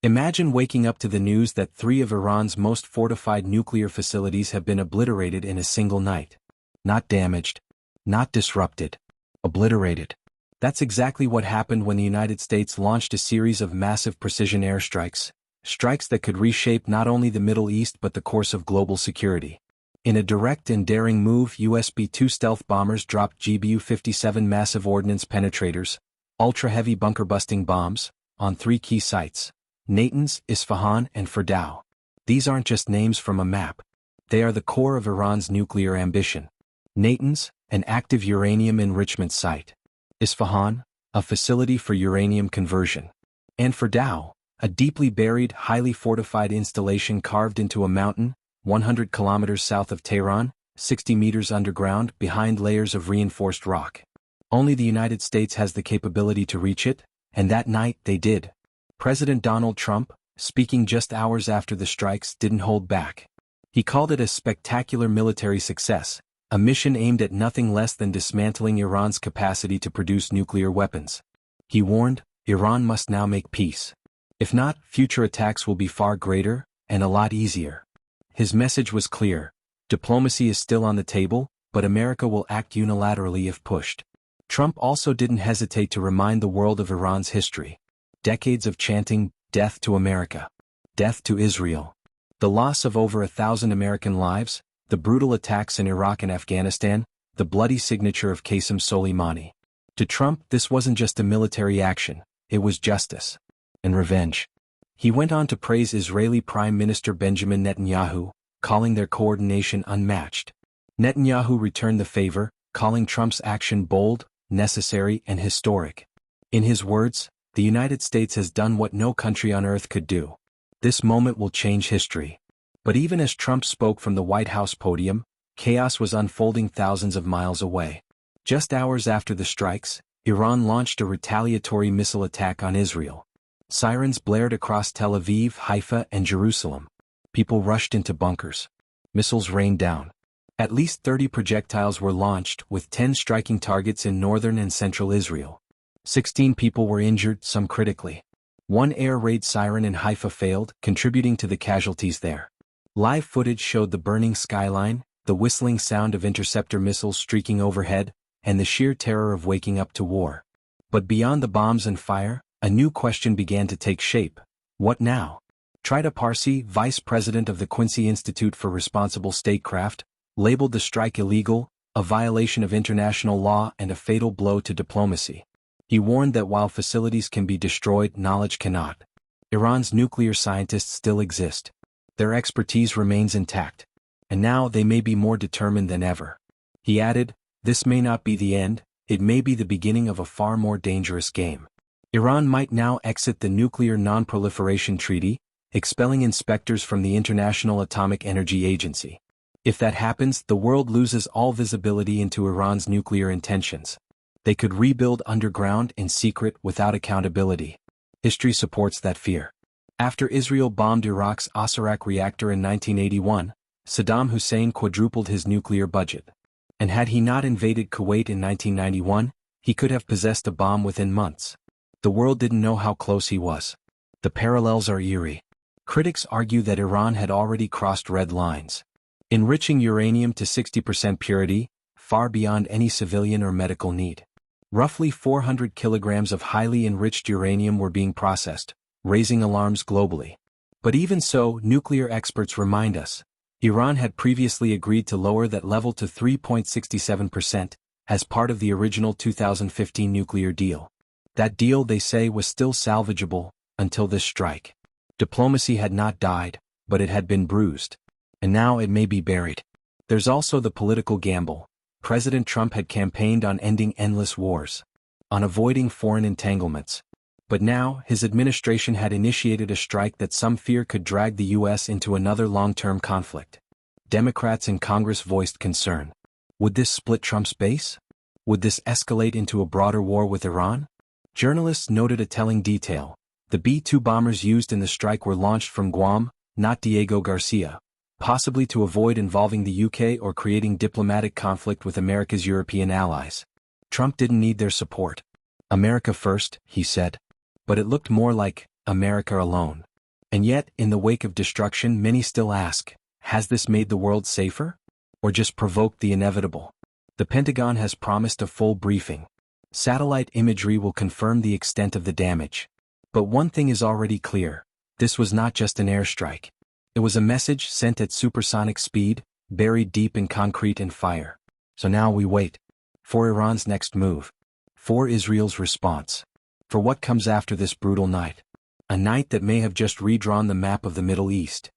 Imagine waking up to the news that 3 of Iran's most fortified nuclear facilities have been obliterated in a single night. Not damaged, not disrupted, obliterated. That's exactly what happened when the United States launched a series of massive precision airstrikes, strikes that could reshape not only the Middle East but the course of global security. In a direct and daring move, US B-2 stealth bombers dropped GBU-57 massive ordnance penetrators, ultra-heavy bunker-busting bombs, on 3 key sites: Natanz, Isfahan, and Fordow. These aren't just names from a map. They are the core of Iran's nuclear ambition. Natanz, an active uranium enrichment site. Isfahan, a facility for uranium conversion. And Fordow, a deeply buried, highly fortified installation carved into a mountain, 100 kilometers south of Tehran, 60 meters underground, behind layers of reinforced rock. Only the United States has the capability to reach it, and that night they did. President Donald Trump, speaking just hours after the strikes, didn't hold back. He called it a spectacular military success, a mission aimed at nothing less than dismantling Iran's capacity to produce nuclear weapons. He warned, Iran must now make peace. If not, future attacks will be far greater, and a lot easier. His message was clear. Diplomacy is still on the table, but America will act unilaterally if pushed. Trump also didn't hesitate to remind the world of Iran's history. Decades of chanting, death to America. Death to Israel. The loss of over 1,000 American lives, the brutal attacks in Iraq and Afghanistan, the bloody signature of Qasem Soleimani. To Trump, this wasn't just a military action, it was justice. And revenge. He went on to praise Israeli Prime Minister Benjamin Netanyahu, calling their coordination unmatched. Netanyahu returned the favor, calling Trump's action bold, necessary, and historic. In his words, the United States has done what no country on earth could do. This moment will change history. But even as Trump spoke from the White House podium, chaos was unfolding thousands of miles away. Just hours after the strikes, Iran launched a retaliatory missile attack on Israel. Sirens blared across Tel Aviv, Haifa, and Jerusalem. People rushed into bunkers. Missiles rained down. At least 30 projectiles were launched, with 10 striking targets in northern and central Israel. 16 people were injured, some critically. One air raid siren in Haifa failed, contributing to the casualties there. Live footage showed the burning skyline, the whistling sound of interceptor missiles streaking overhead, and the sheer terror of waking up to war. But beyond the bombs and fire, a new question began to take shape. What now? Trita Parsi, vice president of the Quincy Institute for Responsible Statecraft, labeled the strike illegal, a violation of international law and a fatal blow to diplomacy. He warned that while facilities can be destroyed, knowledge cannot. Iran's nuclear scientists still exist. Their expertise remains intact. And now they may be more determined than ever. He added, this may not be the end, it may be the beginning of a far more dangerous game. Iran might now exit the Nuclear Non-Proliferation Treaty, expelling inspectors from the International Atomic Energy Agency. If that happens, the world loses all visibility into Iran's nuclear intentions. They could rebuild underground in secret without accountability. History supports that fear. After Israel bombed Iraq's Osirak reactor in 1981, Saddam Hussein quadrupled his nuclear budget. And had he not invaded Kuwait in 1991, he could have possessed a bomb within months. The world didn't know how close he was. The parallels are eerie. Critics argue that Iran had already crossed red lines. Enriching uranium to 60% purity, far beyond any civilian or medical need. Roughly 400 kilograms of highly enriched uranium were being processed, raising alarms globally. But even so, nuclear experts remind us, Iran had previously agreed to lower that level to 3.67%, as part of the original 2015 nuclear deal. That deal, they say, was still salvageable, until this strike. Diplomacy had not died, but it had been bruised. And now it may be buried. There's also the political gamble. President Trump had campaigned on ending endless wars, on avoiding foreign entanglements. But now, his administration had initiated a strike that some fear could drag the U.S. into another long-term conflict. Democrats in Congress voiced concern. Would this split Trump's base? Would this escalate into a broader war with Iran? Journalists noted a telling detail. The B-2 bombers used in the strike were launched from Guam, not Diego Garcia, possibly to avoid involving the UK or creating diplomatic conflict with America's European allies. Trump didn't need their support. America first, he said. But it looked more like America alone. And yet, in the wake of destruction, many still ask, has this made the world safer? Or just provoked the inevitable? The Pentagon has promised a full briefing. Satellite imagery will confirm the extent of the damage. But one thing is already clear. This was not just an airstrike. It was a message sent at supersonic speed, buried deep in concrete and fire. So now we wait. For Iran's next move. For Israel's response. For what comes after this brutal night. A night that may have just redrawn the map of the Middle East.